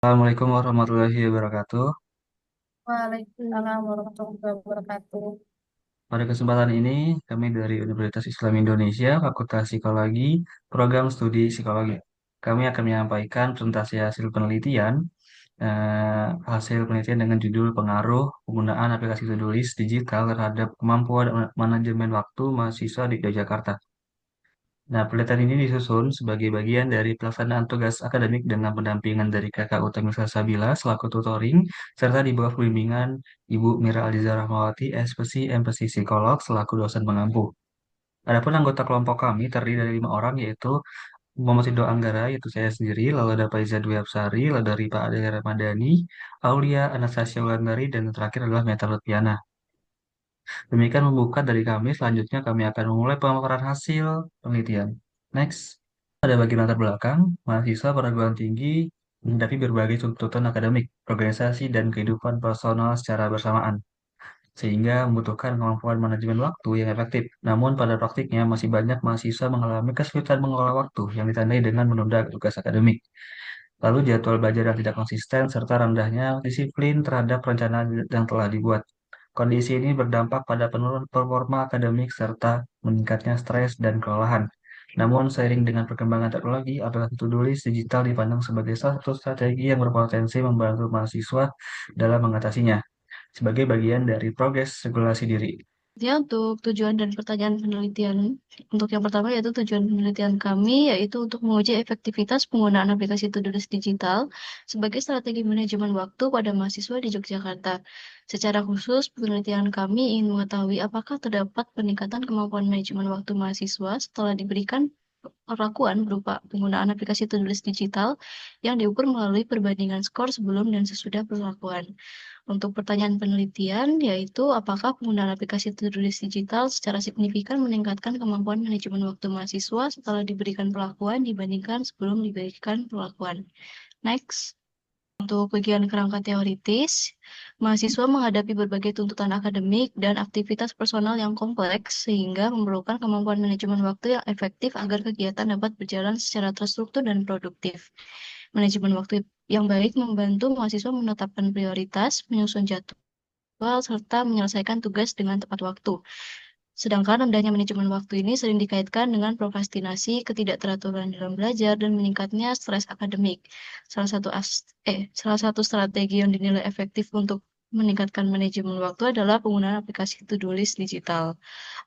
Assalamualaikum warahmatullahi wabarakatuh. Waalaikumsalam warahmatullahi wabarakatuh. Pada kesempatan ini, kami dari Universitas Islam Indonesia, Fakultas Psikologi, Program Studi Psikologi. Kami akan menyampaikan presentasi hasil penelitian dengan judul Pengaruh Penggunaan Aplikasi Tulis Digital terhadap Kemampuan Manajemen Waktu Mahasiswa di Yogyakarta. Nah, penelitian ini disusun sebagai bagian dari pelaksanaan tugas akademik dengan pendampingan dari Kakak Utami Salsabila selaku tutoring, serta di bawah bimbingan Ibu Mira Aliza Rahmawati, SPC, MPC Psikolog, selaku dosen pengampu. Adapun anggota kelompok kami terdiri dari 5 orang, yaitu Muhammad Ridho Anggara, yaitu saya sendiri, lalu ada Faiza Dwi Hapsari, lalu dari Pak Ade Ramadhani, Aulia Anastasia Wulandari, dan yang terakhir adalah Meta Lutfiana. Demikian membuka dari kami, selanjutnya kami akan memulai pemaparan hasil penelitian. Next. Pada bagian latar belakang, mahasiswa perguruan tinggi menghadapi berbagai tuntutan akademik, organisasi, dan kehidupan personal secara bersamaan, sehingga membutuhkan kemampuan manajemen waktu yang efektif. Namun, pada praktiknya masih banyak mahasiswa mengalami kesulitan mengelola waktu yang ditandai dengan menunda tugas akademik. Lalu jadwal belajar yang tidak konsisten serta rendahnya disiplin terhadap perencanaan yang telah dibuat. Kondisi ini berdampak pada penurunan performa akademik serta meningkatnya stres dan kelelahan. Namun, seiring dengan perkembangan teknologi, aplikasi to-do list digital dipandang sebagai salah satu strategi yang berpotensi membantu mahasiswa dalam mengatasinya, sebagai bagian dari progres regulasi diri. Ya, untuk tujuan dan pertanyaan penelitian, untuk yang pertama yaitu tujuan penelitian kami yaitu untuk menguji efektivitas penggunaan aplikasi to-do-list digital sebagai strategi manajemen waktu pada mahasiswa di Yogyakarta. Secara khusus, penelitian kami ingin mengetahui apakah terdapat peningkatan kemampuan manajemen waktu mahasiswa setelah diberikan perlakuan berupa penggunaan aplikasi to-do-list digital yang diukur melalui perbandingan skor sebelum dan sesudah perlakuan. Untuk pertanyaan penelitian, yaitu apakah penggunaan aplikasi to-do-list digital secara signifikan meningkatkan kemampuan manajemen waktu mahasiswa setelah diberikan perlakuan dibandingkan sebelum diberikan perlakuan. Next. Untuk bagian kerangka teoritis, mahasiswa menghadapi berbagai tuntutan akademik dan aktivitas personal yang kompleks sehingga memerlukan kemampuan manajemen waktu yang efektif agar kegiatan dapat berjalan secara terstruktur dan produktif. Manajemen waktu yang baik membantu mahasiswa menetapkan prioritas, menyusun jadwal, serta menyelesaikan tugas dengan tepat waktu. Sedangkan rendahnya manajemen waktu ini sering dikaitkan dengan prokrastinasi, ketidakteraturan dalam belajar, dan meningkatnya stres akademik. Salah satu strategi yang dinilai efektif untuk meningkatkan manajemen waktu adalah penggunaan aplikasi to-do list digital.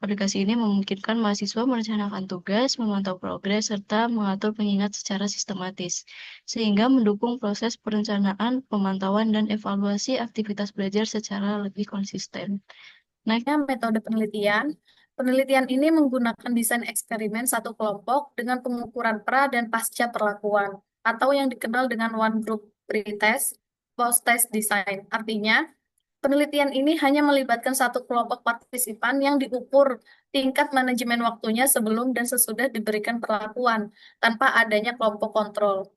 Aplikasi ini memungkinkan mahasiswa merencanakan tugas, memantau progres, serta mengatur pengingat secara sistematis, sehingga mendukung proses perencanaan, pemantauan, dan evaluasi aktivitas belajar secara lebih konsisten. Naiknya metode penelitian. Penelitian ini menggunakan desain eksperimen satu kelompok dengan pengukuran pra dan pasca perlakuan, atau yang dikenal dengan one group pretest, post-test design. Artinya, penelitian ini hanya melibatkan satu kelompok partisipan yang diukur tingkat manajemen waktunya sebelum dan sesudah diberikan perlakuan, tanpa adanya kelompok kontrol.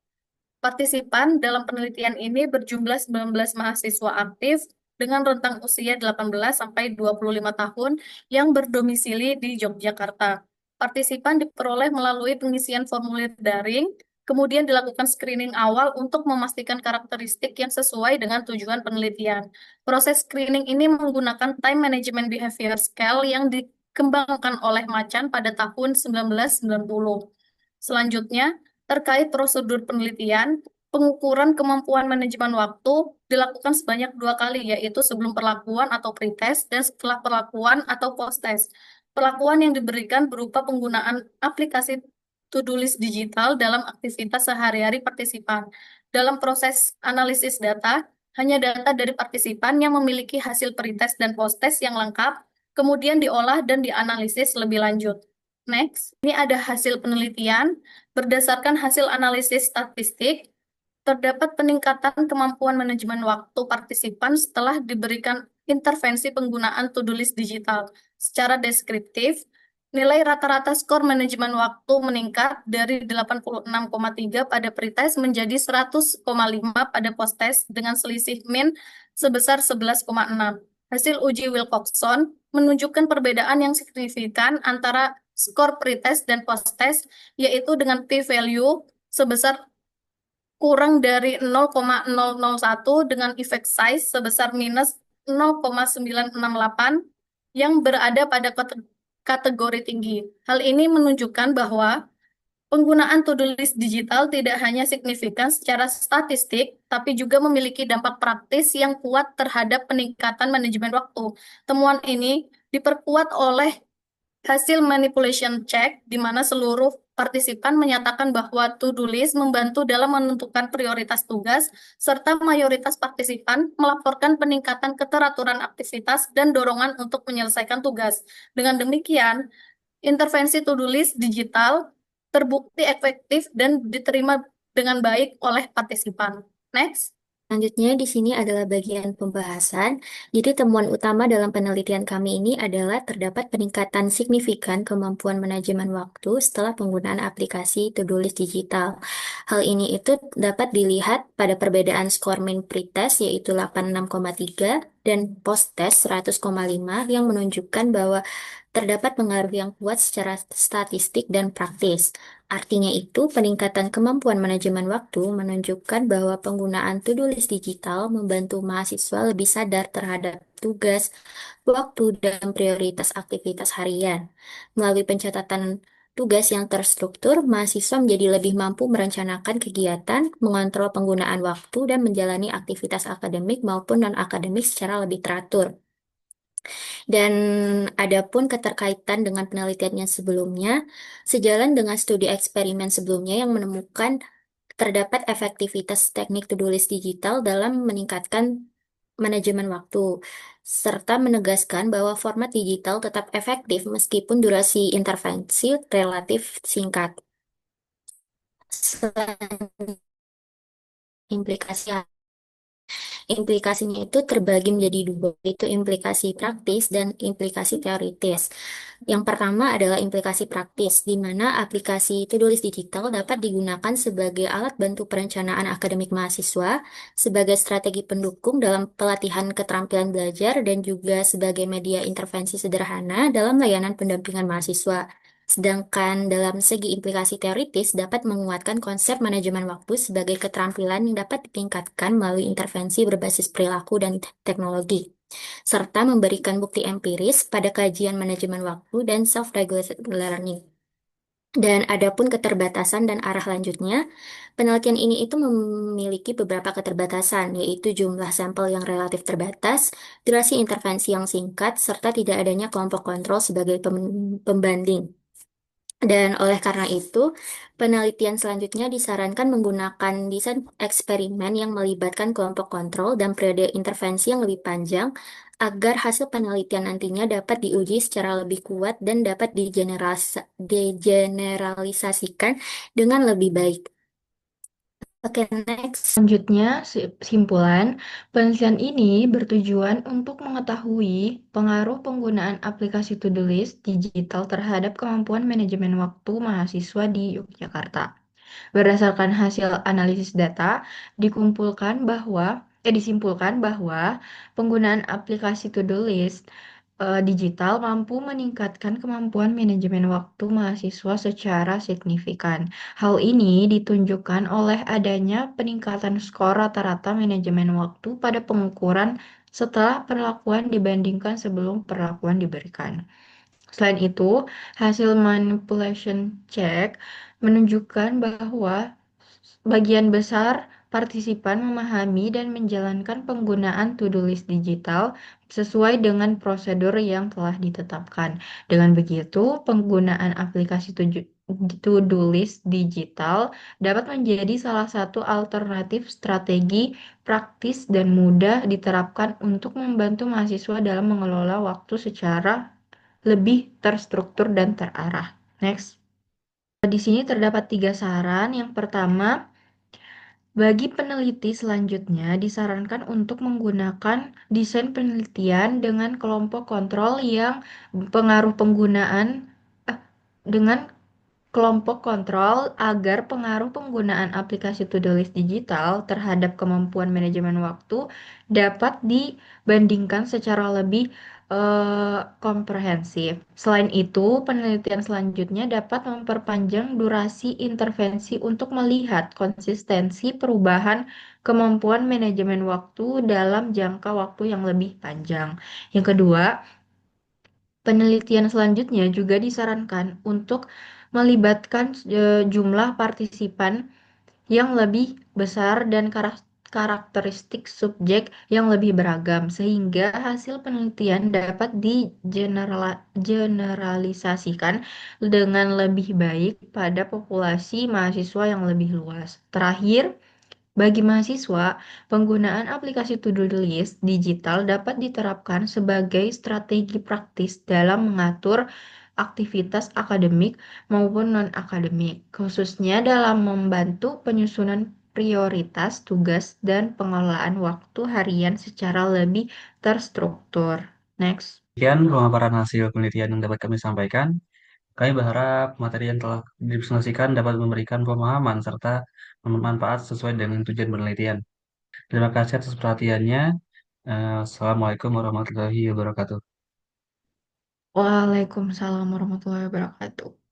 Partisipan dalam penelitian ini berjumlah 19 mahasiswa aktif dengan rentang usia 18 sampai 25 tahun yang berdomisili di Yogyakarta. Partisipan diperoleh melalui pengisian formulir daring, kemudian dilakukan screening awal untuk memastikan karakteristik yang sesuai dengan tujuan penelitian. Proses screening ini menggunakan Time Management Behavior Scale yang dikembangkan oleh Macan pada tahun 1990. Selanjutnya, terkait prosedur penelitian, pengukuran kemampuan manajemen waktu dilakukan sebanyak 2 kali, yaitu sebelum perlakuan atau pretest dan setelah perlakuan atau post-test. Perlakuan yang diberikan berupa penggunaan aplikasi to-do list digital dalam aktivitas sehari-hari partisipan. Dalam proses analisis data, hanya data dari partisipan yang memiliki hasil pretest dan post-test yang lengkap, kemudian diolah dan dianalisis lebih lanjut. Next, ini ada hasil penelitian. Berdasarkan hasil analisis statistik, terdapat peningkatan kemampuan manajemen waktu partisipan setelah diberikan intervensi penggunaan to-do list digital. Secara deskriptif, nilai rata-rata skor manajemen waktu meningkat dari 86,3 pada pretest menjadi 100,5 pada posttest dengan selisih min sebesar 11,6. Hasil uji Wilcoxon menunjukkan perbedaan yang signifikan antara skor pretest dan posttest, yaitu dengan p-value sebesar kurang dari 0,001 dengan effect size sebesar minus 0,968 yang berada pada kategori tinggi. Hal ini menunjukkan bahwa penggunaan to-do list digital tidak hanya signifikan secara statistik, tapi juga memiliki dampak praktis yang kuat terhadap peningkatan manajemen waktu. Temuan ini diperkuat oleh hasil manipulation check, di mana seluruh partisipan menyatakan bahwa to-do list membantu dalam menentukan prioritas tugas, serta mayoritas partisipan melaporkan peningkatan keteraturan aktivitas dan dorongan untuk menyelesaikan tugas. Dengan demikian, intervensi to-do list digital terbukti efektif dan diterima dengan baik oleh partisipan. Next. Selanjutnya di sini adalah bagian pembahasan. Jadi temuan utama dalam penelitian kami ini adalah terdapat peningkatan signifikan kemampuan manajemen waktu setelah penggunaan aplikasi to-do list digital. Hal ini itu dapat dilihat pada perbedaan skor min pretest yaitu 86,3 dan post-test 100,5 yang menunjukkan bahwa terdapat pengaruh yang kuat secara statistik dan praktis. Artinya itu, peningkatan kemampuan manajemen waktu menunjukkan bahwa penggunaan to-do list digital membantu mahasiswa lebih sadar terhadap tugas, waktu, dan prioritas aktivitas harian. Melalui pencatatan tugas yang terstruktur, mahasiswa menjadi lebih mampu merencanakan kegiatan, mengontrol penggunaan waktu, dan menjalani aktivitas akademik maupun non-akademik secara lebih teratur. Dan adapun keterkaitan dengan penelitiannya sebelumnya, sejalan dengan studi eksperimen sebelumnya yang menemukan terdapat efektivitas teknik to-do list digital dalam meningkatkan manajemen waktu, serta menegaskan bahwa format digital tetap efektif meskipun durasi intervensi relatif singkat. Selain implikasi Implikasinya itu terbagi menjadi dua, yaitu implikasi praktis dan implikasi teoritis. Yang pertama adalah implikasi praktis, di mana aplikasi to-do-list digital dapat digunakan sebagai alat bantu perencanaan akademik mahasiswa, sebagai strategi pendukung dalam pelatihan keterampilan belajar, dan juga sebagai media intervensi sederhana dalam layanan pendampingan mahasiswa. Sedangkan dalam segi implikasi teoritis dapat menguatkan konsep manajemen waktu sebagai keterampilan yang dapat ditingkatkan melalui intervensi berbasis perilaku dan teknologi, serta memberikan bukti empiris pada kajian manajemen waktu dan self-regulated learning. Dan adapun keterbatasan dan arah lanjutnya, penelitian ini itu memiliki beberapa keterbatasan, yaitu jumlah sampel yang relatif terbatas, durasi intervensi yang singkat, serta tidak adanya kelompok kontrol sebagai pembanding. Dan oleh karena itu, penelitian selanjutnya disarankan menggunakan desain eksperimen yang melibatkan kelompok kontrol dan periode intervensi yang lebih panjang agar hasil penelitian nantinya dapat diuji secara lebih kuat dan dapat digeneralisasikan dengan lebih baik. Oke, next. Selanjutnya, simpulan, penelitian ini bertujuan untuk mengetahui pengaruh penggunaan aplikasi to-do list digital terhadap kemampuan manajemen waktu mahasiswa di Yogyakarta. Berdasarkan hasil analisis data, disimpulkan bahwa penggunaan aplikasi to-do list digital mampu meningkatkan kemampuan manajemen waktu mahasiswa secara signifikan. Hal ini ditunjukkan oleh adanya peningkatan skor rata-rata manajemen waktu pada pengukuran setelah perlakuan dibandingkan sebelum perlakuan diberikan. Selain itu, hasil manipulation check menunjukkan bahwa bagian besar partisipan memahami dan menjalankan penggunaan to-do list digital sesuai dengan prosedur yang telah ditetapkan. Dengan begitu, penggunaan aplikasi to-do list digital dapat menjadi salah satu alternatif strategi praktis dan mudah diterapkan untuk membantu mahasiswa dalam mengelola waktu secara lebih terstruktur dan terarah. Next. Di sini terdapat 3 saran. Yang pertama, bagi peneliti selanjutnya disarankan untuk menggunakan desain penelitian dengan kelompok kontrol yang pengaruh penggunaan dengan kelompok kontrol agar pengaruh penggunaan aplikasi to-do list digital terhadap kemampuan manajemen waktu dapat dibandingkan secara lebih komprehensif. Selain itu, penelitian selanjutnya dapat memperpanjang durasi intervensi untuk melihat konsistensi perubahan kemampuan manajemen waktu dalam jangka waktu yang lebih panjang. Yang kedua, penelitian selanjutnya juga disarankan untuk melibatkan jumlah partisipan yang lebih besar dan karakteristik subjek yang lebih beragam, sehingga hasil penelitian dapat digeneralisasikan dengan lebih baik pada populasi mahasiswa yang lebih luas. Terakhir, bagi mahasiswa, penggunaan aplikasi to-do list digital dapat diterapkan sebagai strategi praktis dalam mengatur aktivitas akademik maupun non-akademik, khususnya dalam membantu penyusunan prioritas tugas dan pengelolaan waktu harian secara lebih terstruktur. Next. Sekian pemaparan hasil penelitian yang dapat kami sampaikan. Kami berharap materi yang telah dipresentasikan dapat memberikan pemahaman serta bermanfaat sesuai dengan tujuan penelitian. Terima kasih atas perhatiannya. Assalamualaikum warahmatullahi wabarakatuh. Waalaikumsalam warahmatullahi wabarakatuh.